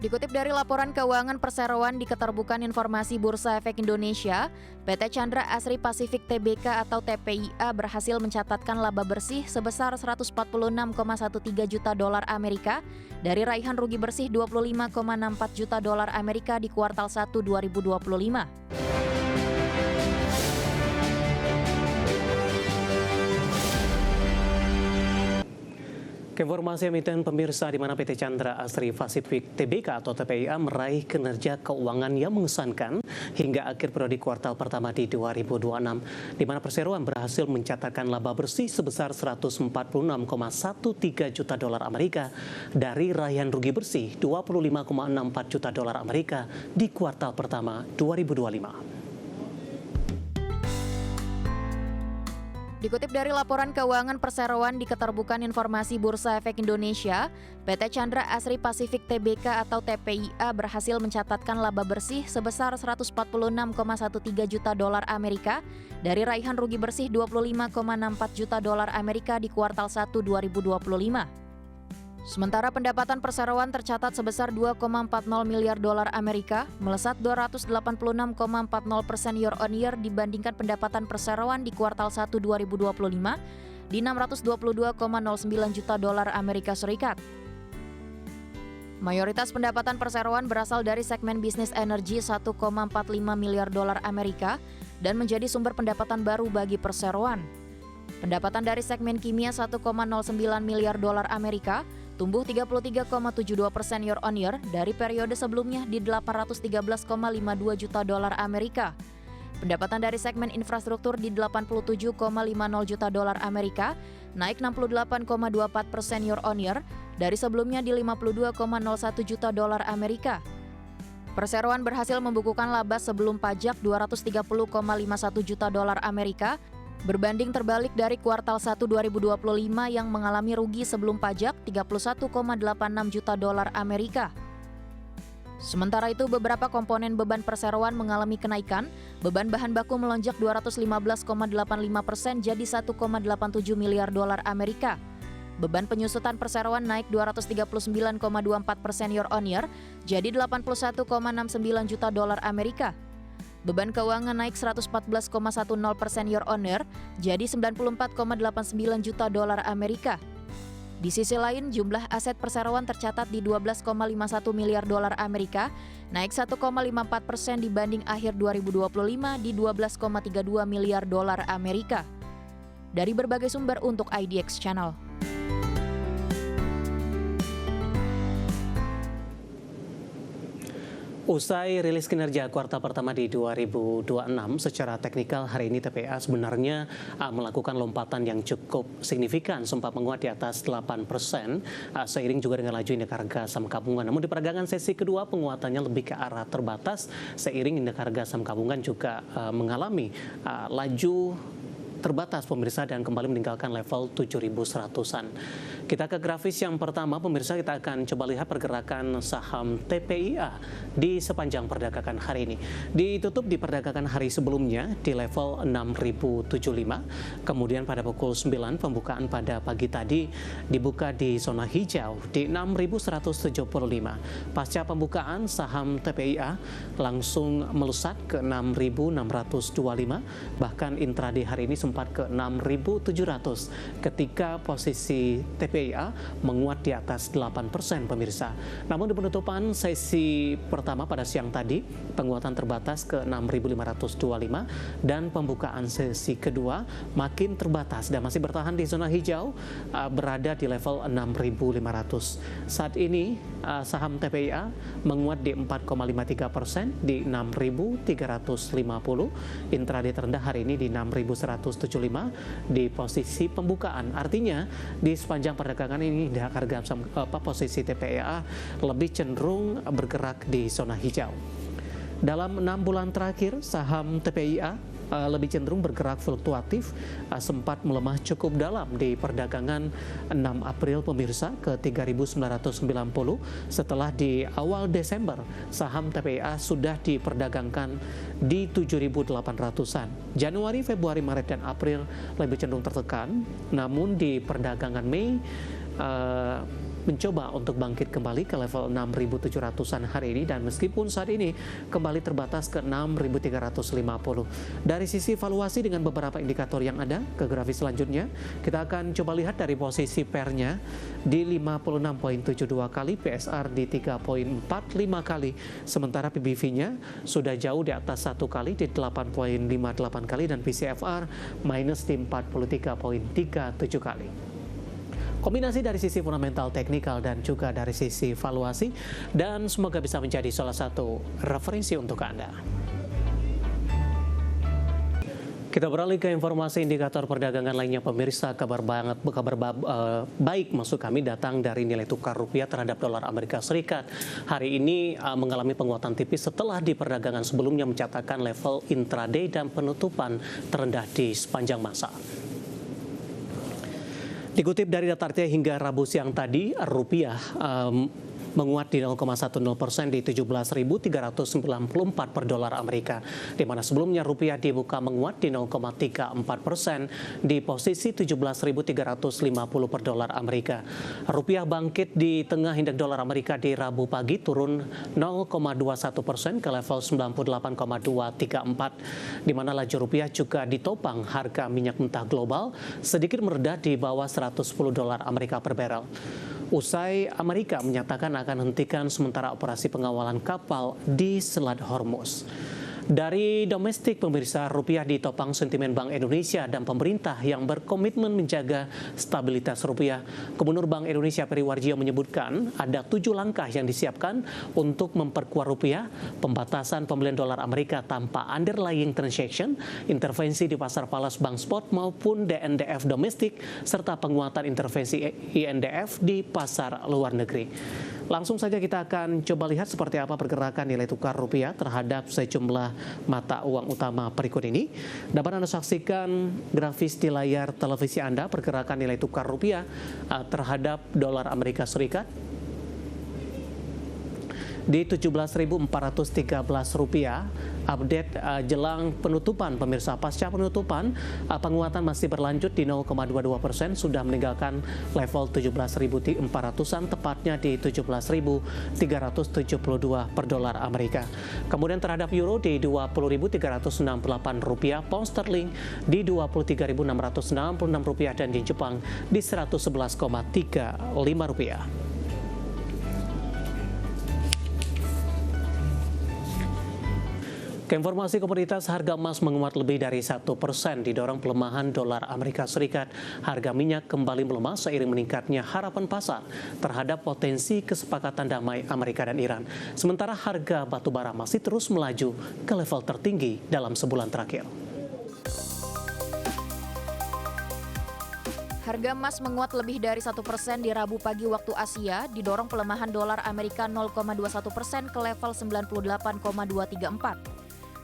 Dikutip dari laporan keuangan perseroan di Keterbukaan Informasi Bursa Efek Indonesia, PT Chandra Asri Pasifik Tbk atau TPIA berhasil mencatatkan laba bersih sebesar 146,13 juta dolar Amerika dari raihan rugi bersih 25,64 juta dolar Amerika di kuartal 1 2025. Informasi emiten pemirsa di mana PT Chandra Asri Pasifik Tbk atau TPIA meraih kinerja keuangan yang mengesankan hingga akhir periode kuartal pertama di 2026, di mana perseroan berhasil mencatatkan laba bersih sebesar 146,13 juta dolar Amerika dari raihan rugi bersih 25,64 juta dolar Amerika di kuartal pertama 2025. Dikutip dari laporan keuangan perseroan di Keterbukaan Informasi Bursa Efek Indonesia, PT Chandra Asri Pasifik Tbk atau TPIA berhasil mencatatkan laba bersih sebesar 146,13 juta dolar Amerika dari raihan rugi bersih 25,64 juta dolar Amerika di kuartal 1 2025. Sementara pendapatan perseroan tercatat sebesar 2,40 miliar dolar Amerika, melesat 286,40% year on year dibandingkan pendapatan perseroan di kuartal 1 2025 di 622,09 juta dolar Amerika Serikat. Mayoritas pendapatan perseroan berasal dari segmen bisnis energi 1,45 miliar dolar Amerika dan menjadi sumber pendapatan baru bagi perseroan. Pendapatan dari segmen kimia 1,09 miliar dolar Amerika tumbuh 33,72% year on year dari periode sebelumnya di 813,52 juta dolar Amerika. Pendapatan dari segmen infrastruktur di 87,50 juta dolar Amerika naik 68,24% year on year dari sebelumnya di 52,01 juta dolar Amerika. Perseroan berhasil membukukan laba sebelum pajak 230,51 juta dolar Amerika berbanding terbalik dari kuartal 1 2025 yang mengalami rugi sebelum pajak 31,86 juta dolar Amerika. Sementara itu, beberapa komponen beban perseroan mengalami kenaikan. Beban bahan baku melonjak 215,85% jadi 1,87 miliar dolar Amerika. Beban penyusutan perseroan naik 239,24% year on year jadi 81,69 juta dolar Amerika. Beban keuangan naik 114,10% year on year, jadi 94,89 juta dolar Amerika. Di sisi lain, jumlah aset perseroan tercatat di 12,51 miliar dolar Amerika, naik 1,54% dibanding akhir 2025 di 12,32 miliar dolar Amerika. Dari berbagai sumber untuk IDX Channel. Usai rilis kinerja kuartal pertama di 2026, secara teknikal hari ini TPIA sebenarnya melakukan lompatan yang cukup signifikan, sempat menguat di atas 8%, seiring juga dengan laju indeks harga saham gabungan. Namun di perdagangan sesi kedua penguatannya lebih ke arah terbatas, seiring indeks harga saham gabungan juga mengalami laju terbatas pemirsa dan kembali meninggalkan level 7.100-an. Kita ke grafis yang pertama pemirsa, kita akan coba lihat pergerakan saham TPIA di sepanjang perdagangan hari ini. Ditutup di perdagangan hari sebelumnya di level 6.075, kemudian pada pukul 9 pembukaan pada pagi tadi dibuka di zona hijau di 6.175. Pasca pembukaan saham TPIA langsung melesat ke 6.625, bahkan intraday hari ini sempat ke 6.700 ketika posisi TPIA menguat di atas 8% pemirsa. Namun di penutupan sesi pertama pada siang tadi penguatan terbatas ke 6.525 dan pembukaan sesi kedua makin terbatas dan masih bertahan di zona hijau berada di level 6.500. Saat ini saham TPIA menguat di 4,53% di 6.350. Intraday terendah hari ini di 6.175 di posisi pembukaan. Artinya di sepanjang perdagangan ini harga posisi TPIA lebih cenderung bergerak di zona hijau. Dalam 6 bulan terakhir saham TPIA lebih cenderung bergerak fluktuatif, sempat melemah cukup dalam di perdagangan 6 April pemirsa ke 3.990 setelah di awal Desember saham TPIA sudah diperdagangkan di 7.800-an. Januari, Februari, Maret, dan April lebih cenderung tertekan, namun di perdagangan Mei mencoba untuk bangkit kembali ke level 6.700-an hari ini, dan meskipun saat ini kembali terbatas ke 6.350. Dari sisi valuasi dengan beberapa indikator yang ada, ke grafis selanjutnya kita akan coba lihat dari posisi pairnya di 56.72 kali, PSR di 3.45 kali, sementara PBV-nya sudah jauh di atas 1 kali di 8.58 kali, dan PCFR minus di 43.37 kali. Kombinasi dari sisi fundamental, teknikal, dan juga dari sisi valuasi, dan semoga bisa menjadi salah satu referensi untuk Anda. Kita beralih ke informasi indikator perdagangan lainnya, pemirsa. Kabar baik maksud kami datang dari nilai tukar rupiah terhadap dolar Amerika Serikat. Hari ini mengalami penguatan tipis setelah di perdagangan sebelumnya mencatatkan level intraday dan penutupan terendah di sepanjang masa. Dikutip dari data RT hingga Rabu siang tadi, rupiah menguat di 0,10% di 17.394 per dolar Amerika, di mana sebelumnya rupiah dibuka menguat di 0,34% di posisi 17.350 per dolar Amerika. Rupiah bangkit di tengah indeks dolar Amerika di Rabu pagi turun 0,21% ke level 98,234, di mana laju rupiah juga ditopang harga minyak mentah global sedikit meredah di bawah 110 dolar Amerika per barel. Usai Amerika menyatakan akan hentikan sementara operasi pengawalan kapal di Selat Hormuz. Dari domestik, pemirsa, rupiah ditopang sentimen Bank Indonesia dan pemerintah yang berkomitmen menjaga stabilitas rupiah. Gubernur Bank Indonesia Peri Warjio menyebutkan ada 7 langkah yang disiapkan untuk memperkuat rupiah, pembatasan pembelian dolar Amerika tanpa underlying transaction, intervensi di pasar falas bank spot maupun DNDF domestik, serta penguatan intervensi INDF di pasar luar negeri. Langsung saja kita akan coba lihat seperti apa pergerakan nilai tukar rupiah terhadap sejumlah mata uang utama berikut ini. Dapat Anda saksikan grafis di layar televisi Anda pergerakan nilai tukar rupiah terhadap dolar Amerika Serikat di 17.413 rupiah. Update jelang penutupan, pemirsa. Pasca penutupan, penguatan masih berlanjut di 0,22%, sudah meninggalkan level 17.400-an, tepatnya di 17.372 per dolar Amerika. Kemudian terhadap euro di 20.368 rupiah, pound sterling di 23.666 rupiah, dan di Jepang di 111,35 rupiah. Informasi komoditas, harga emas menguat lebih dari 1%, didorong pelemahan dolar Amerika Serikat. Harga minyak kembali melemah seiring meningkatnya harapan pasar terhadap potensi kesepakatan damai Amerika dan Iran. Sementara harga batu bara masih terus melaju ke level tertinggi dalam sebulan terakhir. Harga emas menguat lebih dari 1% di Rabu pagi waktu Asia, didorong pelemahan dolar Amerika 0,21% ke level 98,234.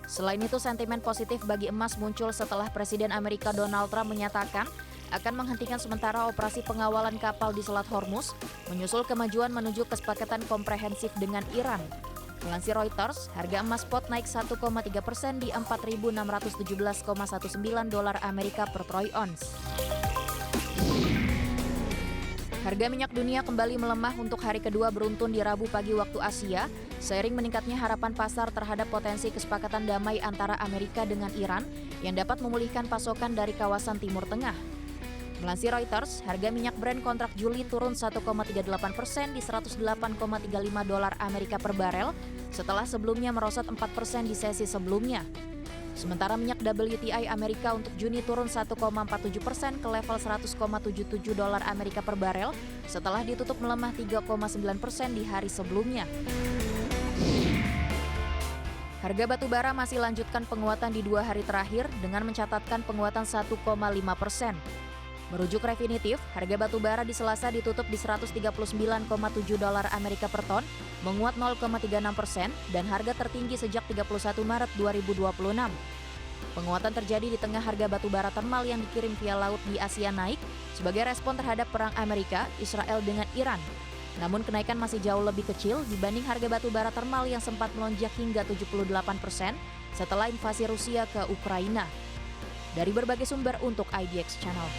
Selain itu, sentimen positif bagi emas muncul setelah Presiden Amerika Donald Trump menyatakan akan menghentikan sementara operasi pengawalan kapal di Selat Hormuz, menyusul kemajuan menuju kesepakatan komprehensif dengan Iran. Melansir Reuters, harga emas spot naik 1,3% di 4.617,19 dolar Amerika per troy ounce. Harga minyak dunia kembali melemah untuk hari kedua beruntun di Rabu pagi waktu Asia, seiring meningkatnya harapan pasar terhadap potensi kesepakatan damai antara Amerika dengan Iran yang dapat memulihkan pasokan dari kawasan Timur Tengah. Melansir Reuters, harga minyak Brent kontrak Juli turun 1,38% di 108,35 dolar Amerika per barel, setelah sebelumnya merosot 4% di sesi sebelumnya. Sementara minyak WTI Amerika untuk Juni turun 1,47% ke level 100,77 dolar Amerika per barel setelah ditutup melemah 3,9% di hari sebelumnya. Harga batu bara masih lanjutkan penguatan di 2 hari terakhir dengan mencatatkan penguatan 1,5%. Merujuk Refinitiv, harga batu bara di Selasa ditutup di 139,7 dolar Amerika per ton, menguat 0,36% dan harga tertinggi sejak 31 Maret 2026. Penguatan terjadi di tengah harga batu bara thermal yang dikirim via laut di Asia naik sebagai respon terhadap perang Amerika, Israel dengan Iran. Namun kenaikan masih jauh lebih kecil dibanding harga batu bara thermal yang sempat melonjak hingga 78% setelah invasi Rusia ke Ukraina. Dari berbagai sumber untuk IDX Channel.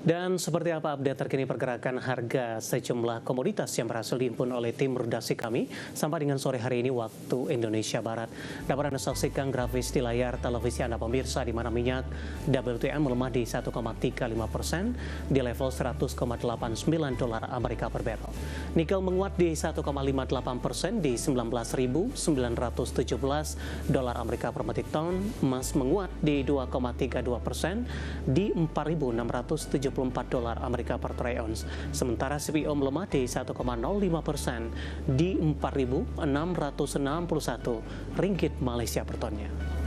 Dan seperti apa update terkini pergerakan harga sejumlah komoditas yang berhasil dihimpun oleh tim redaksi kami sampai dengan sore hari ini waktu Indonesia Barat. Dapat Anda saksikan grafis di layar televisi Anda pemirsa, di mana minyak WTI melemah di 1,35% di level 100,89 dolar Amerika per barrel. Nikel menguat di 1,58% di 19.917 dolar Amerika per metric ton. Emas menguat di 2,32% di 4.674 dolar Amerika per troy ounce. Sementara CPO melemah di 1,05% di 4.661 ringgit Malaysia per tonnya.